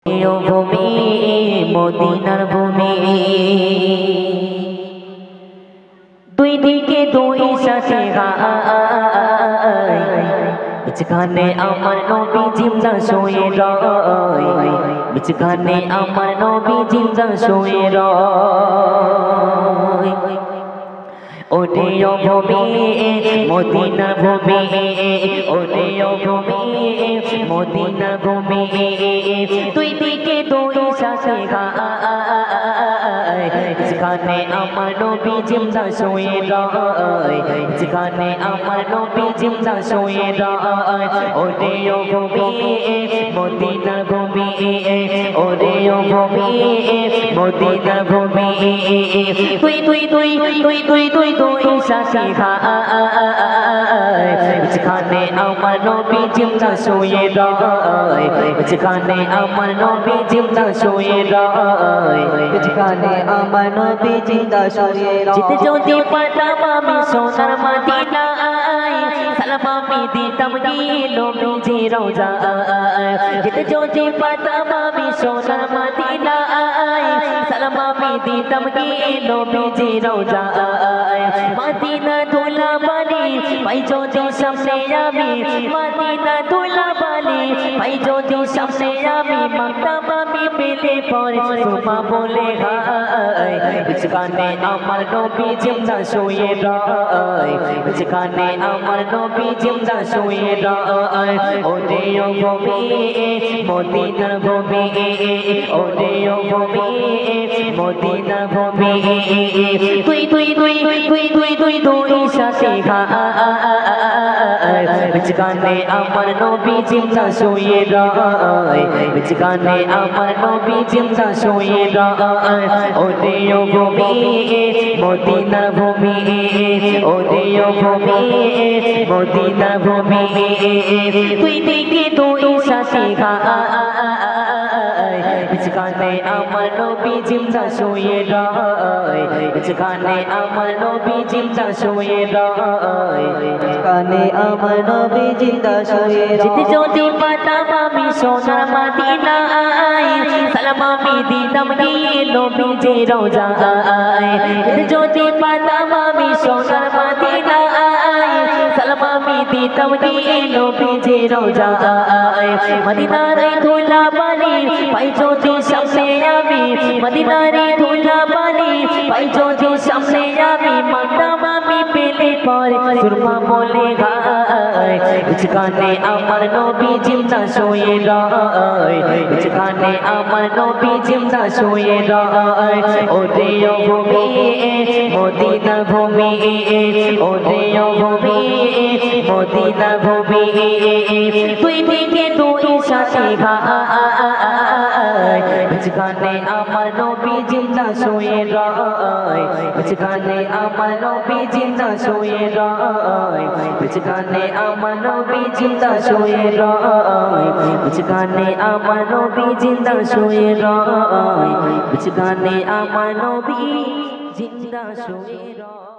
ভূমি মদিনার ভূমি দুই দিকে দুই সাথে বিচখানে আমার নবী জিন্দা শুয়ে রয় বিচখানে আমার নবী জিন্দা শুয়ে রয় ওরে ও ভূমি মদিনার ভূমি ওরে ও ভূমি মদিনার ভূমি দুই দিকে দুই সাথে যেখানে আমার নবী জিন্দা শুয়ে রয় যেখানে আমার নবী জিন্দা শুয়ে রয় ওরে ও ভূমি মদিনার ভূমি ওরে ও ভূমি মদিনার ভূমি তুই তুই তুই তুই তুই তুই তুই সাথে যেখানে আমার নবী জিন্দা শুয়ে রয় যেখানে আমার নবী জিন্দা শুয়ে রয় যেখানে আমার নবী জিন্দা শুয়ে রয় যেতে যদি পারতাম আমি সোনার মদিনায় সালাম আমি দিতাম গিয়ে নবীজি রওজায় যেতে যদি পারতাম আমি সোনার মদিনায় সালাম আমি দিতাম গিয়ে নবীজি রওজায় মদিনা ধুলা বালি পাই যদি সামনে আমি মদিনা ধুলা বালি পাই যদি সামনে আমি মাগতাম আমি পেলে পরে সুমা বলে হায় যেখানে আমার নবী জিন্দা শুয়ে রয় যেখানে আমার নবী জিন্দা শুয়ে রয় ওরে ও ভূমি মদিনার ভূমি ওরে ও ভূমি মদিনার ভূমি তুই তুই তুই তুই তুই তুই তুই সাথে যেখানে আমার নবী জিন্দা শুয়ে রয় যেখানে আমার নবী জিন্দা শুয়ে রয় ওরে ও ভূমি মদিনার ভূমি ওরে ও ভূমি মদিনার ভূমি তুই দিকে তুই সাথে যেখানে আমার নবী জিন্দা শুয়ে রয় যেখানে আমার নবী জিন্দা শুয়ে রয় যেখানে আমার নবী জিন্দা শুয়ে যেতে রয় যদি পারতাম আমি সোনার মদিনায় সালাম আমি দিতাম গিয়ে নবীজি রওজায় যেতে যদি পারতাম আমি সোনার মদিনায় সালাম আমি দিতাম গিয়ে নবীজি রওজায় মদিনার ধুলা বালি পাই যদি সামনে আমি মদিনার ধুলা বালি পাই যদি সামনে আমি মাগতাম আমি পেলে পরে সুরমা বলে গায় যেখানে আমার নবী জিন্দা শুয়ে রয় যেখানে আমার নবী জিন্দা শুয়ে রয় ওরে ও ভূমি মদিনার ভূমি ওরে ও ভূমি মদিনার ভূমি তুই দিকে তুই সাথে যেখানে আমার নবী জিন্দা শুয়ে রয় যেখানে আমার নবী জিন্দা শুয়ে রয় যেখানে আমার নবী জিন্দা শুয়ে রয় যেখানে আমার নবী জিন্দা শুয়ে রয় যেখানে আমার নবী জিন্দা শুয়ে রয়।